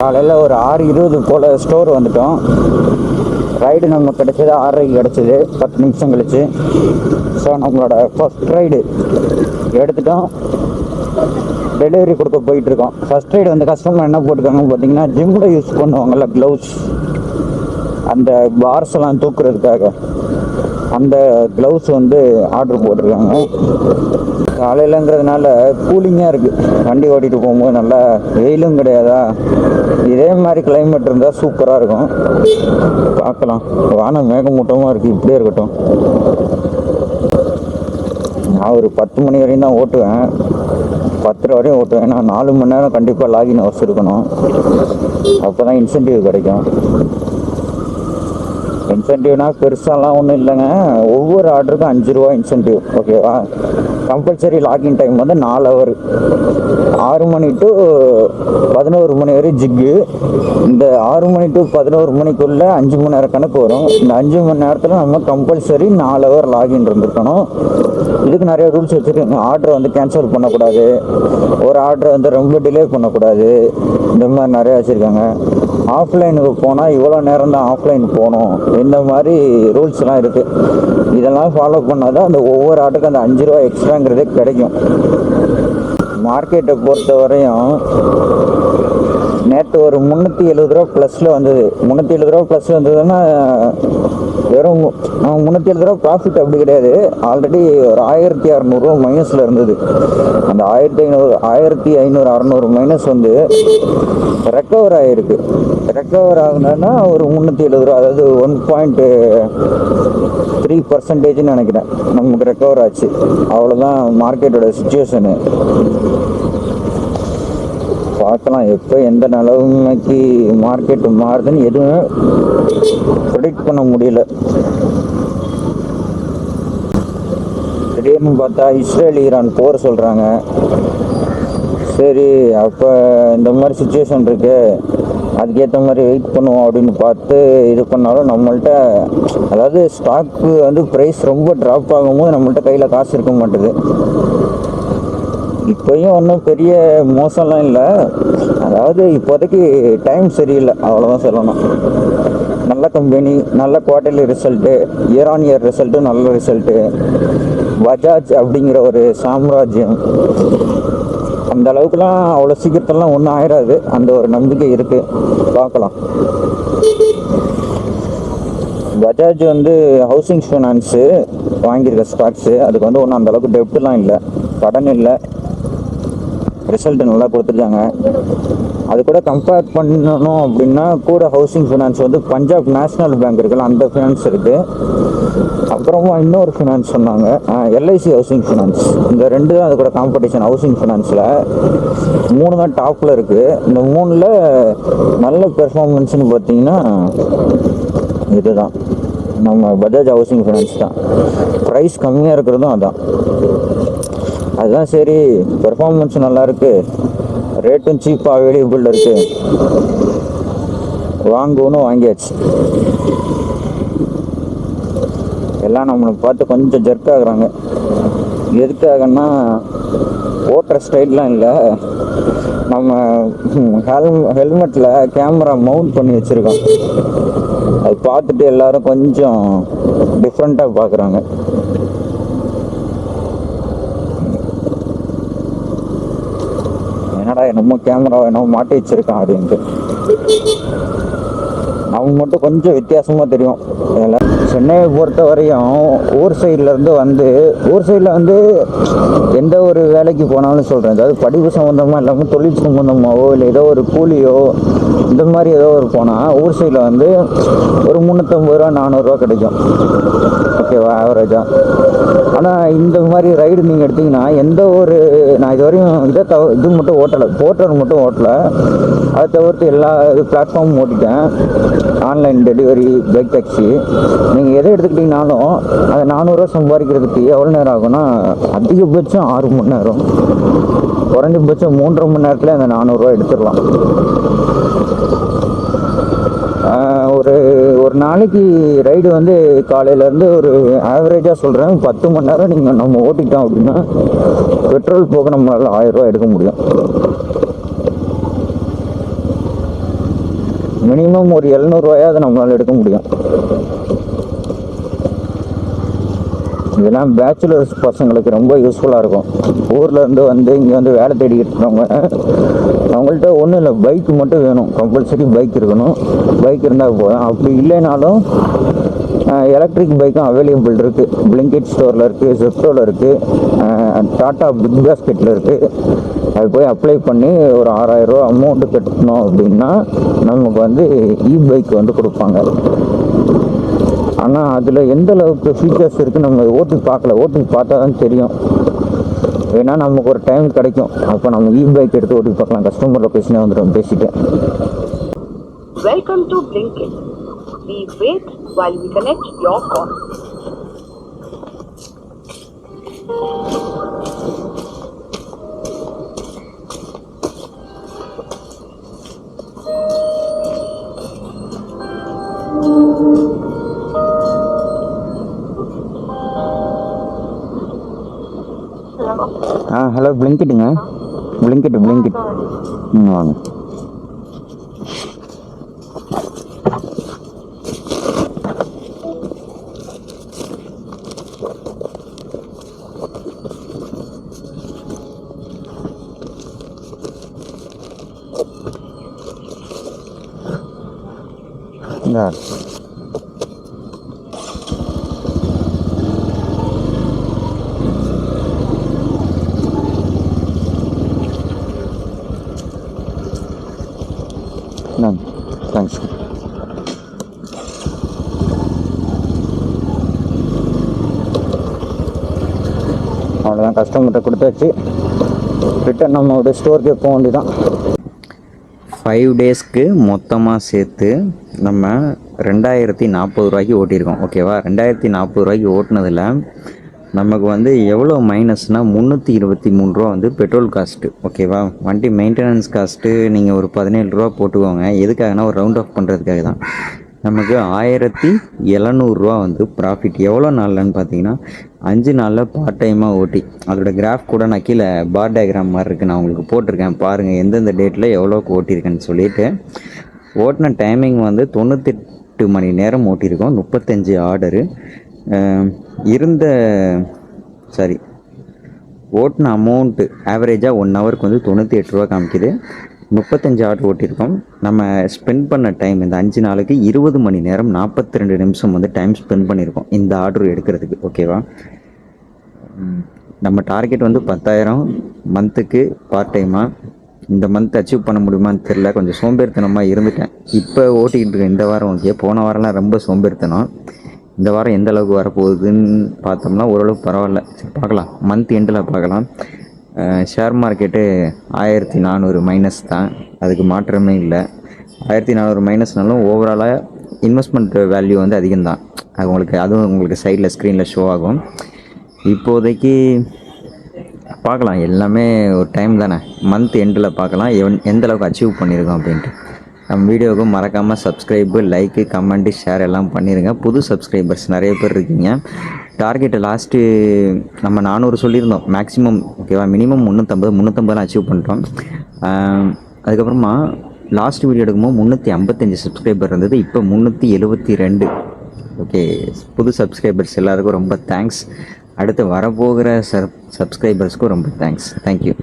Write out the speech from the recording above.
காலையில் ஒரு 6:20 போல் ஸ்டோர் வந்துட்டோம். ரைடு நம்ம கிடச்சது 6:30 கிடச்சிது, 10 நிமிஷம் கழிச்சு. ஸோ நம்மளோட ஃபஸ்ட் ரைடு எடுத்துட்டோம். டெலிவரி கொடுக்க போயிட்டுருக்கோம். ஃபஸ்ட் ரைடு வந்து கஸ்டமர் என்ன போட்டிருக்காங்கன்னு பார்த்தீங்கன்னா, ஜிம்மில் யூஸ் பண்ணுவாங்கள்ல க்ளவுஸ், அந்த பார்ஸ் எல்லாம் தூக்குறதுக்காக அந்த க்ளவுஸ் வந்து ஆர்டர் போட்டிருக்காங்க. காலையிலங்கிறதுனால கூலிங்காக இருக்குது. வண்டி ஓட்டிகிட்டு போகும்போது நல்லா வெயிலும் கிடையாதா. இதே மாதிரி கிளைமேட் இருந்தால் சூப்பராக இருக்கும். பார்க்கலாம். வானம் மேகமூட்டமாக இருக்குது. இப்படியே இருக்கட்டும். நான் ஒரு 10 மணி வரையும் தான் ஓட்டுவேன். 10:30 வரையும் ஓட்டுவேன். ஏன்னா 4 மணி நேரம் கண்டிப்பாக லாகின் ஹவர்ஸ் இருக்கணும். அப்போ தான் இன்சென்டிவ் கிடைக்கும். இன்சென்டிவ்னா பெருசாலாம் ஒன்றும் இல்லைங்க. ஒவ்வொரு ஆர்டருக்கும் 5 ரூபா இன்சென்டிவ். ஓகேவா? கம்பல்சரி லாகின் டைம் வந்து 4 ஹவர், 6 மணி டு 11 மணி வரை ஜிக்கு. இந்த 6 மணி டு 11 மணிக்குள்ளே 5 மணி நேரம் கணக்கு வரும். இந்த 5 மணி நேரத்தில் நம்ம கம்பல்சரி 4 ஹவர் லாகின் இருந்திருக்கணும். இதுக்கு நிறைய ரூல்ஸ் வச்சுருக்காங்க. ஆர்டரை வந்து கேன்சல் பண்ணக்கூடாது, ஒரு ஆர்டரை வந்து ரொம்ப டிலே பண்ணக்கூடாது, இந்த மாதிரி நிறையா வச்சுருக்காங்க. ஆஃப்லைனுக்கு போனால் இவ்வளோ நேரம் தான் ஆஃப்லைன் போகணும், இந்த மாதிரி ரூல்ஸ்லாம் இருக்குது. இதெல்லாம் ஃபாலோ பண்ணால் தான் அந்த ஒவ்வொரு ஆர்டருக்கும் அந்த 5 ரூபா எக்ஸ்ட்ராங்கிறதே கிடைக்கும். மார்க்கெட்டை பொறுத்த வரையும் நேற்று ஒரு 370 ரூபா ப்ளஸில் வந்தது. 370 ரூபா ப்ளஸ் வந்ததுன்னா வெறும் 370 ரூபா ப்ராஃபிட் அப்படி கிடையாது. ஆல்ரெடி ஒரு 1600 ரூபா மைனஸில் இருந்தது. அந்த 1500 600 மைனஸ் வந்து ரெக்கவர் ஆகிருக்கு. ரெக்கவர் ஆகுனா ஒரு 370 ரூபா, அதாவது 1.3% நினைக்கிறேன் நமக்கு ரெக்கவர் ஆச்சு. அவ்வளோதான் மார்க்கெட்டோட சுச்சுவேஷனு. பார்க்கலாம் எப்போ எந்த நிலைமைக்கு மார்க்கெட் மாறுதுன்னு எதுவுமே ப்ரெடிக்ட் பண்ண முடியல. திடீர்னு பார்த்தா இஸ்ரேல் ஈரான் போர் சொல்கிறாங்க. சரி, அப்போ இந்த மாதிரி சுச்சுவேஷன் இருக்கு, அதுக்கேற்ற மாதிரி வெயிட் பண்ணுவோம் அப்படின்னு பார்த்து இது பண்ணாலும் நம்மள்ட்ட, அதாவது ஸ்டாக்கு வந்து ப்ரைஸ் ரொம்ப ட்ராப் ஆகும்போது நம்மள்ட்ட கையில் காசு இருக்க மாட்டுது. இப்போயும் ஒன்றும் பெரிய மோசம்லாம் இல்லை. அதாவது இப்போதைக்கு டைம் சரியில்லை, அவ்வளோதான் சொல்லணும். நல்ல கம்பெனி, நல்ல quarterly result, year on year result, நல்ல ரிசல்ட்டு. பஜாஜ் அப்படிங்கிற ஒரு சாம்ராஜ்யம், அந்த அளவுக்குலாம் அவ்வளோ சீக்கிரத்தெல்லாம் ஒன்றும் ஆயிடாது, அந்த ஒரு நம்பிக்கை இருக்குது. பார்க்கலாம். பஜாஜ் வந்து ஹவுசிங் ஃபைனான்ஸு வாங்கியிருக்க ஸ்டாக்ஸு, அதுக்கு வந்து ஒன்றும் அந்தளவுக்கு டெப்ட்லாம் இல்லை, கடன் இல்லை, ரிசல்ட் நல்லா கொடுத்துருக்காங்க. அது கூட கம்பேர் பண்ணணும் அப்படின்னா கூட ஹவுசிங் ஃபைனான்ஸ் வந்து பஞ்சாப் நேஷ்னல் பேங்க் இருக்குல்ல, அந்த ஃபினான்ஸ் இருக்குது. அப்புறமா இன்னொரு ஃபினான்ஸ் சொன்னாங்க, எல்ஐசி ஹவுசிங் ஃபைனான்ஸ். இந்த 2 தான் அது கூட காம்படிஷன். ஹவுசிங் ஃபைனான்ஸில் 3 தான் டாப்பில் இருக்குது. இந்த 3ல் நல்ல பெர்ஃபார்மன்ஸ்னு பார்த்தீங்கன்னா இதுதான், நம்ம பஜாஜ் ஹவுசிங் ஃபைனான்ஸ் தான். ப்ரைஸ் கம்மியாக இருக்கிறதும் அதுதான் சரி, பெர்ஃபார்மன்ஸ் நல்லாயிருக்கு, ரேட்டும் சீப்பாக அவைலபிள் இருக்குது, வாங்குவோன்னு வாங்கியாச்சு. எல்லாம் நம்மளை பார்த்து கொஞ்சம் ஜெர்க் ஆகுறாங்க. எதுக்காகன்னா ஓட்டுற ஸ்டைல்லாம் இல்லை, நம்ம ஹெல்மெட்டில் கேமரா மவுண்ட் பண்ணி வச்சுருக்கோம். அது பார்த்துட்டு எல்லோரும் கொஞ்சம் டிஃப்ரெண்ட்டாக பார்க்குறாங்க. என்னடா என்னமோ கேமரா என்னமோ மாட்டி வச்சுருக்கான் அப்படின்ட்டு. நம்ம மட்டும் கொஞ்சம் வித்தியாசமாக தெரியும். சென்னையை பொறுத்த வரையும் ஊர் சைட்லேருந்து ஊர் சைடில் வந்து எந்த ஒரு வேலைக்கு போனாலும் சொல்கிறேன், அதாவது படிப்பு சம்மந்தமாக இல்லாமல் தொழில் சம்மந்தமாகவோ இல்லை ஏதோ ஒரு கூலியோ இந்த மாதிரி ஏதோ ஒரு போனால் ஊர் சைடில் வந்து ஒரு 350 ரூபா 400 ரூபா கிடைக்கும். ஓகேவா, ஆவரேஜாக. ஆனால் இந்த மாதிரி ரைடு நீங்கள் எடுத்திங்கன்னா எந்த ஒரு, நான் இது வரையும் இது மட்டும் ஓட்டலை, போர்ட்டர் மட்டும் ஓட்டலை, அதை தவிர்த்து எல்லா பிளாட்ஃபார்மும் ஓட்டிட்டேன். ஆன்லைன் டெலிவரி, பைக் டாக்ஸி, நீங்கள் எதை எடுத்துக்கிட்டிங்கனாலும் அதை 400 ரூபா சம்பாதிக்கிறதுக்கு எவ்வளோ நேரம் ஆகும்னா, அதிகபட்சம் 6 மணி நேரம், குறைஞ்சபட்சம் 3.5 மணி நேரத்தில் அந்த 400 ரூபா எடுத்துடலாம். ஒரு நாளைக்கு ரைடு வந்து காலையிலேருந்து ஒரு ஆவரேஜாக சொல்கிறேன் 10 மணி நேரம் நீங்கள் நம்ம ஓட்டிட்டோம் அப்படின்னா பெட்ரோல் போக நம்மளால் 1000 ரூபா எடுக்க முடியும். மினிமம் ஒரு 700 நம்மளால் எடுக்க முடியும். இதெல்லாம் பேச்சுலர்ஸ் பசங்களுக்கு ரொம்ப யூஸ்ஃபுல்லாக இருக்கும். ஊர்லேருந்து வந்து இங்கே வந்து வேலை தேடிக்கிட்டு இருக்கிறவங்க, அவங்கள்ட்ட ஒன்றும் இல்லை, பைக் மட்டும் வேணும். கம்பல்சரி பைக் இருக்கணும். பைக் இருந்தால் போதும். அப்படி இல்லைனாலும் எலக்ட்ரிக் பைக்கும் அவைலபிள் இருக்குது. பிளிங்கிட் ஸ்டோரில் இருக்குது, ஜெப்டோவில் இருக்குது, டாட்டா பிக் பாஸ்கெட்டில் இருக்குது. அது போய் அப்ளை பண்ணி ஒரு 6000 ரூபா அமௌண்ட்டு கட்டணும் அப்படின்னா நமக்கு வந்து பைக் வந்து கொடுப்பாங்க. ஆனால் அதில் எந்த அளவுக்கு ஃபீச்சர்ஸ் இருக்குது நம்ம ஓட்டி பார்க்கல. ஓட்டி பார்த்தா தான் தெரியும். ஏன்னா நமக்கு ஒரு டைம் கிடைக்கும், அப்போ நம்ம பைக் எடுத்து ஓட்டி பார்க்கலாம். கஸ்டமர் லொக்கேஷனே வந்துடும் பேசிட்டு. Welcome to Blinkit. Please wait while we connect your call. Hello பிளிங்கிட்டுங்க. பிளிங்கிட் வாங்க. தேங்க்ஸ். அவ்வளோதான், கஸ்டமர்கிட்ட கொடுத்தாச்சு. ரிட்டன் நம்மளோட ஸ்டோருக்கே போக வேண்டியதான். 5 டேஸ்க்கு மொத்தமாக சேர்த்து நம்ம 2040 ரூபாய்க்கு ஓட்டியிருக்கோம். ஓகேவா? 2040 ரூபாய்க்கு ஓட்டினதில் நமக்கு வந்து எவ்வளோ மைனஸ்னால் 323 ரூபா வந்து பெட்ரோல் காஸ்ட்டு. ஓகேவா? வண்டி மெயின்டெனன்ஸ் காஸ்ட்டு நீங்கள் ஒரு 17 ரூபா போட்டுக்கோங்க. எதுக்காகனா ஒரு ரவுண்ட் ஆஃப் பண்ணுறதுக்காக தான். நமக்கு 1700 ரூபா வந்து ப்ராஃபிட். எவ்வளோ நாள்லன்னு பார்த்தீங்கன்னா 5 நாளில் பார்ட் டைமாக ஓட்டி. அதோட கிராஃப் கூட நான் கீழே பார் டயக்ராம் மாதிரி இருக்குது, நான் உங்களுக்கு போட்டிருக்கேன். பாருங்கள் எந்தெந்த டேட்டில் எவ்வளோக்கு ஓட்டியிருக்கேன்னு சொல்லிட்டு. ஓட்டின டைமிங் வந்து 98 மணி நேரம் ஓட்டியிருக்கோம். 35 ஆர்டரு ஓட்டின அமௌண்ட்டு ஆவரேஜாக 1 ஹவருக்கு வந்து 98 ரூபா காமிக்குது. 35 ஆர்டர் ஓட்டியிருக்கோம். நம்ம ஸ்பெண்ட் பண்ண டைம் இந்த 5 நாளுக்கு 20 மணி நேரம் 42 நிமிஷம் வந்து டைம் ஸ்பெண்ட் பண்ணியிருக்கோம் இந்த ஆர்டர் எடுக்கிறதுக்கு. ஓகேவா? நம்ம டார்கெட் வந்து 10,000 மந்த்துக்கு பார்ட் டைமாக. இந்த மந்த் அச்சீவ் பண்ண முடியுமான்னு தெரில, கொஞ்சம் சோம்பேறித்தனமாக இருந்துட்டேன். இப்போ ஓட்டிக்கிட்டு இருக்கேன். இந்த வாரம் ஓகே, போன வாரம்லாம் ரொம்ப சோம்பேறித்தனம். இந்த வாரம் எந்த அளவுக்கு வரப்போகுதுன்னு பார்த்தோம்னா ஓரளவுக்கு பரவாயில்ல. சரி பார்க்கலாம், மந்த் எண்டில் பார்க்கலாம். ஷேர் மார்க்கெட்டு 1400 மைனஸ் தான், அதுக்கு மாற்றமே இல்லை. 1400 மைனஸ்னாலும் ஓவராலாக இன்வெஸ்ட்மெண்ட் வேல்யூ வந்து அதிகம்தான். அதுவும் உங்களுக்கு சைடில் ஸ்க்ரீனில் ஷோ ஆகும். இப்போதைக்கு பார்க்கலாம், எல்லாமே ஒரு டைம் தானே. மந்த் எண்டில் பார்க்கலாம் எந்த அளவுக்கு அச்சீவ் பண்ணியிருக்கோம் அப்படின்ட்டு. நம்ம வீடியோவுக்கு மறக்காமல் சப்ஸ்கிரைபு, லைக்கு, கமெண்ட்டு, ஷேர் எல்லாம் பண்ணிடுங்க. புது சப்ஸ்கிரைபர்ஸ் நிறைய பேர் இருக்கீங்க. டார்கெட்டு லாஸ்ட்டு நம்ம 400 சொல்லியிருந்தோம் மேக்ஸிமம். ஓகேவா? மினிமம் 350 அச்சீவ் பண்ணிட்டோம். அதுக்கப்புறமா லாஸ்ட் வீடியோ எடுக்கும்போது 355 சப்ஸ்கிரைபர் இருந்தது, இப்போ 372. ஓகே, புது சப்ஸ்கிரைபர்ஸ் எல்லாருக்கும் ரொம்ப தேங்க்ஸ். அடுத்து வரப்போகிற சப்ஸ்கிரைபர்ஸ்க்கும் ரொம்ப தேங்க்ஸ். தேங்க்யூ.